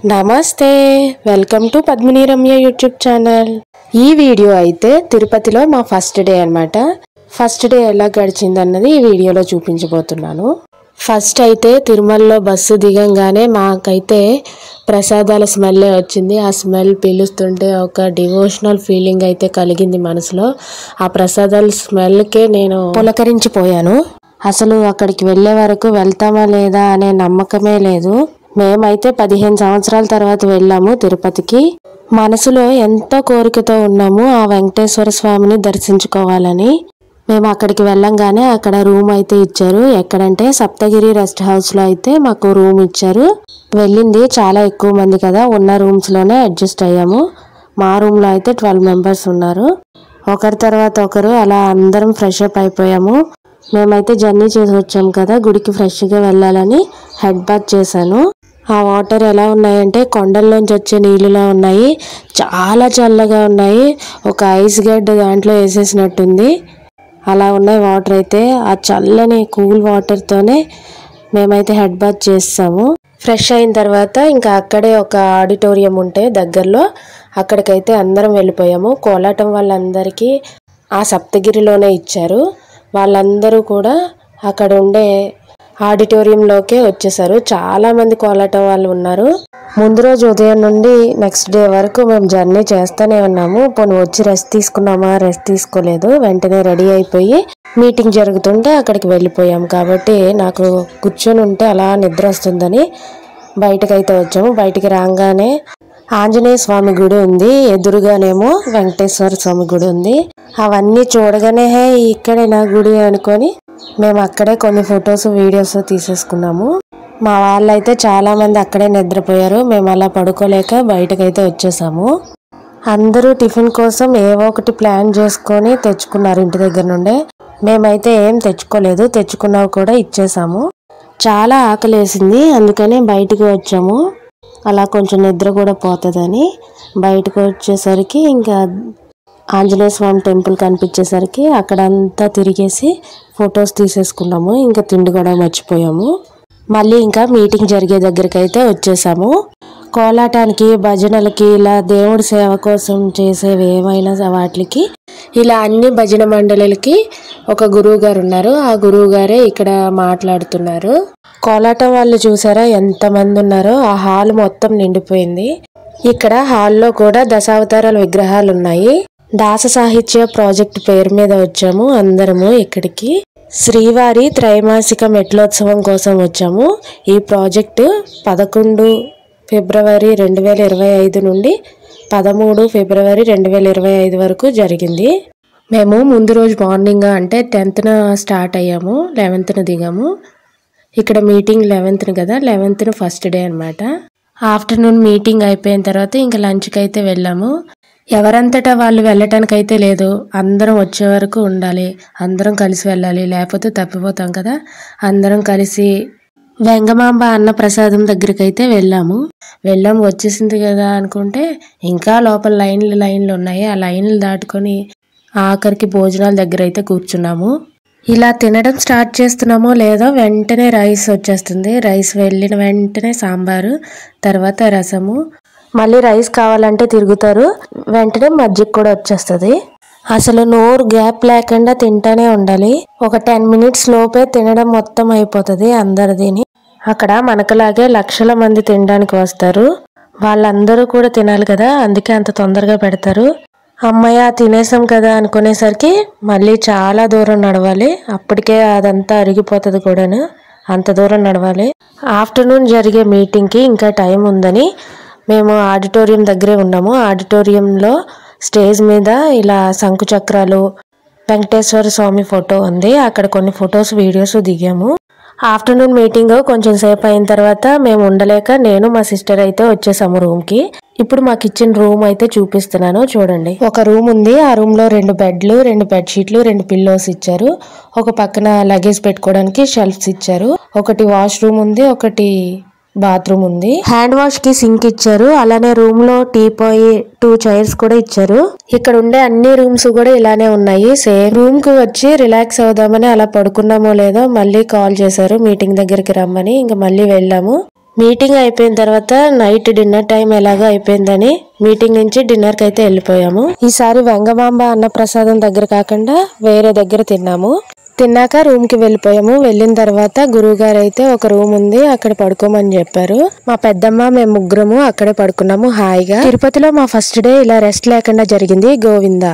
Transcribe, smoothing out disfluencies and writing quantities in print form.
నమస్తే, welcome to Padmini Ramya YouTube channel. ఈ video అయితే తిరుపతిలో మా ఫస్ట్ డే అన్నమాట. ఫస్ట్ డే ఎలా గడిచిందన్నది ఈ వీడియోలో చూపించబోతున్నాను. ఫస్ట్ అయితే తిరుమలలో బస్సు దిగంగానే మాకైతే ప్రసాదాల స్మెల్ వచ్చింది. ఆ స్మెల్ పీలుస్తుంటే ఒక డివోషనల్ ఫీలింగ్ అయితే కలిగింది మనసులో. ఆ ప్రసాదాల స్మెల్కే నేను పులకరించిపోయాను. అసలు అక్కడికి వెళ్ళే వరకు వెళ్తామా లేదా అనే నమ్మకమే లేదు. మేమైతే 15 సంవత్సరాల తర్వాత వెళ్ళాము తిరుపతికి. మనసులో ఎంతో కోరికతో ఉన్నాము ఆ వెంకటేశ్వర స్వామిని దర్శించుకోవాలని. మేము అక్కడికి వెళ్ళంగానే అక్కడ రూమ్ అయితే ఇచ్చారు. ఎక్కడంటే సప్తగిరి రెస్ట్ హౌస్ లో అయితే మాకు రూమ్ ఇచ్చారు. వెళ్ళింది చాలా ఎక్కువ మంది కదా, ఉన్న రూమ్స్ లోనే అడ్జస్ట్ అయ్యాము. మా రూమ్ లో అయితే 12 మెంబర్స్ ఉన్నారు. ఒకరి తర్వాత ఒకరు అలా అందరం ఫ్రెష్ అప్ అయిపోయాము. మేమైతే జర్నీ చేసి వచ్చాం కదా, గుడికి ఫ్రెష్ గా వెళ్ళాలని హెడ్ బాత్ చేశాను. ఆ వాటర్ ఎలా ఉన్నాయంటే కొండల్లోంచి వచ్చే నీళ్ళులా ఉన్నాయి. చాలా చల్లగా ఉన్నాయి. ఒక ఐస్ గడ్డ దాంట్లో వేసేసినట్టుంది. అలా ఉన్నాయి వాటర్ అయితే. ఆ చల్లని కూల్ వాటర్తోనే మేమైతే హెడ్ బాత్ చేసాము. ఫ్రెష్ అయిన తర్వాత ఇంకా అక్కడే ఒక ఆడిటోరియం ఉంటే దగ్గరలో, అక్కడికైతే అందరం వెళ్ళిపోయాము. కోలాటం వాళ్ళందరికీ ఆ సప్తగిరిలోనే ఇచ్చారు. వాళ్ళందరూ కూడా అక్కడ ఉండే ఆడిటోరియంలోకే వచ్చేసారు. చాలా మంది కోలాటం వాళ్ళు ఉన్నారు. ముందు రోజు ఉదయం నుండి నెక్స్ట్ డే వరకు మేము జర్నీ చేస్తూనే ఉన్నాము. పోనీ వచ్చి రెస్ట్ తీసుకున్నామా, రెస్ట్ తీసుకోలేదు. వెంటనే రెడీ అయిపోయి మీటింగ్ జరుగుతుంటే అక్కడికి వెళ్ళిపోయాం. కాబట్టి నాకు కూర్చొని ఉంటే అలా నిద్ర వస్తుందని బయటకైతే వచ్చాము. బయటికి రాగానే ఆంజనేయ స్వామి గుడి ఉంది, ఎదురుగానేమో వెంకటేశ్వర స్వామి గుడి ఉంది. అవన్నీ చూడగానే హే ఇక్కడే నా గుడి అనుకొని మేము అక్కడే కొన్ని ఫొటోస్ వీడియోస్ తీసేసుకున్నాము. మా వాళ్ళైతే చాలా మంది అక్కడే నిద్రపోయారు. మేము అలా పడుకోలేక బయటకైతే వచ్చేసాము. అందరూ టిఫిన్ కోసం ఏవో ఒకటి ప్లాన్ చేసుకొని తెచ్చుకున్నారు ఇంటి దగ్గర నుండే. మేమైతే ఏం తెచ్చుకోలేదు, తెచ్చుకున్నవి కూడా ఇచ్చేసాము. చాలా ఆకలేసింది, అందుకని బయటికి వచ్చాము. అలా కొంచెం నిద్ర కూడా పోతుందని బయటకు వచ్చేసరికి ఇంకా ఆంజనేయ స్వామి టెంపుల్ కనిపించేసరికి అక్కడంతా తిరిగేసి ఫొటోస్ తీసేసుకున్నాము. ఇంకా తిండి కూడా మర్చిపోయాము. మళ్ళీ ఇంకా మీటింగ్ జరిగే దగ్గరికి అయితే వచ్చేసాము. కోలాటానికి, భజనలకి, ఇలా దేవుడి సేవ కోసం చేసేవి ఏమైనా వాటికి ఇలా అన్ని భజన మండలికి ఒక గురువు గారు ఉన్నారు. ఆ గురువు గారే ఇక్కడ మాట్లాడుతున్నారు. కోలాటం వాళ్ళు చూసారా ఎంతమంది ఉన్నారో. ఆ హాల్ మొత్తం నిండిపోయింది. ఇక్కడ హాల్లో కూడా దశావతారాల విగ్రహాలు ఉన్నాయి. దాస సాహిత్య ప్రాజెక్ట్ పేరు మీద వచ్చాము అందరము ఇక్కడికి. శ్రీవారి త్రైమాసిక మెట్లోత్సవం కోసం వచ్చాము. ఈ ప్రాజెక్టు 11 ఫిబ్రవరి 2025 నుండి 13 ఫిబ్రవరి 2025 వరకు జరిగింది. మేము ముందు రోజు మార్నింగ్ అంటే 10th స్టార్ట్ అయ్యాము, 11th దిగాము. ఇక్కడ మీటింగ్ 11th కదా, 11th ఫస్ట్ డే అనమాట. ఆఫ్టర్నూన్ మీటింగ్ అయిపోయిన తర్వాత ఇంకా లంచ్కి అయితే వెళ్ళాము. ఎవరంతటా వాళ్ళు వెళ్ళటానికైతే లేదు, అందరం వచ్చే వరకు ఉండాలి, అందరం కలిసి వెళ్ళాలి, లేకపోతే తప్పిపోతాం కదా. అందరం కలిసి వెంగమాంబ అన్న ప్రసాదం దగ్గరికి అయితే వెళ్ళాము. వచ్చేసింది కదా అనుకుంటే ఇంకా లోపల లైన్లు ఉన్నాయి. ఆ లైన్లు దాటుకొని ఆఖరికి భోజనాల దగ్గర అయితే కూర్చున్నాము. ఇలా తినడం స్టార్ట్ చేస్తున్నామో లేదో వెంటనే రైస్ వచ్చేస్తుంది. రైస్ వెళ్ళిన వెంటనే సాంబారు, తర్వాత రసము, మళ్ళీ రైస్ కావాలంటే తిరుగుతారు, వెంటనే మజ్జిగ కూడా వచ్చేస్తుంది. అసలు నోరు గ్యాప్ లేకుండా తింటానే ఉండాలి. ఒక 10 minutes లోపే తినడం మొత్తం అయిపోతుంది అందరిదిని. అక్కడ మనకులాగే లక్షల మంది తినడానికి వస్తారు. వాళ్ళందరూ కూడా తినాలి కదా, అందుకే అంత తొందరగా పెడతారు. అమ్మయ్య తినేసాం కదా అనుకునేసరికి మళ్ళీ చాలా దూరం నడవాలి. అప్పటికే అదంతా అరిగిపోతుంది కూడాను, అంత దూరం నడవాలి. ఆఫ్టర్నూన్ జరిగే మీటింగ్కి ఇంకా టైం ఉందని మేము ఆడిటోరియం దగ్గరే ఉన్నాము. ఆడిటోరియంలో స్టేజ్ మీద ఇలా శంకు చక్రాలు, వెంకటేశ్వర స్వామి ఫోటో ఉంది. అక్కడ కొన్ని ఫొటోస్ వీడియోస్ దిగాము. ఆఫ్టర్నూన్ మీటింగ్ కొంచెం సేపు అయిన తర్వాత మేము ఉండలేక నేను మా సిస్టర్ అయితే వచ్చేసాము రూమ్కి. ఇప్పుడు మాకు ఇచ్చిన రూమ్ అయితే చూపిస్తున్నాను చూడండి. ఒక రూమ్ ఉంది. ఆ రూమ్ లో 2 బెడ్లు, 2 బెడ్షీట్లు, 2 పిల్లోస్ ఇచ్చారు. ఒక పక్కన లగేజ్ పెట్టుకోవడానికి షెల్ఫ్స్ ఇచ్చారు. ఒకటి వాష్రూమ్ ఉంది, ఒకటి బాత్రూమ్ ఉంది. హ్యాండ్ వాష్ కి సింక్ ఇచ్చారు. అలానే రూమ్ లో టీపాయ్, 2 చైర్స్ కూడా ఇచ్చారు. ఇక్కడ ఉండే అన్ని రూమ్స్ కూడా ఇలానే ఉన్నాయి సేమ్. రూమ్ కు వచ్చి రిలాక్స్ అవుదామని అలా పడుకున్నామో లేదో మళ్ళీ కాల్ చేశారు మీటింగ్ దగ్గరికి రమ్మని. ఇంకా మళ్ళీ వెళ్ళాము. మీటింగ్ అయిపోయిన తర్వాత నైట్ డిన్నర్ టైం ఎలాగో అయిపోయిందని మీటింగ్ నుంచి డిన్నర్ కి అయితే వెళ్ళిపోయాము. ఈసారి వెంగమాంబ అన్న ప్రసాదం దగ్గర కాకుండా వేరే దగ్గర తిన్నాము. తిన్నాక రూమ్ కి వెళ్ళిపోయాము. వెళ్ళిన తర్వాత గురువు గారు అయితే ఒక రూమ్ ఉంది అక్కడ పడుకోమని చెప్పారు. మా పెద్దమ్మ మేము ముగ్గురము అక్కడే పడుకున్నాము హాయిగా. తిరుపతిలో మా ఫస్ట్ డే ఇలా రెస్ట్ లేకుండా జరిగింది. గోవిందా.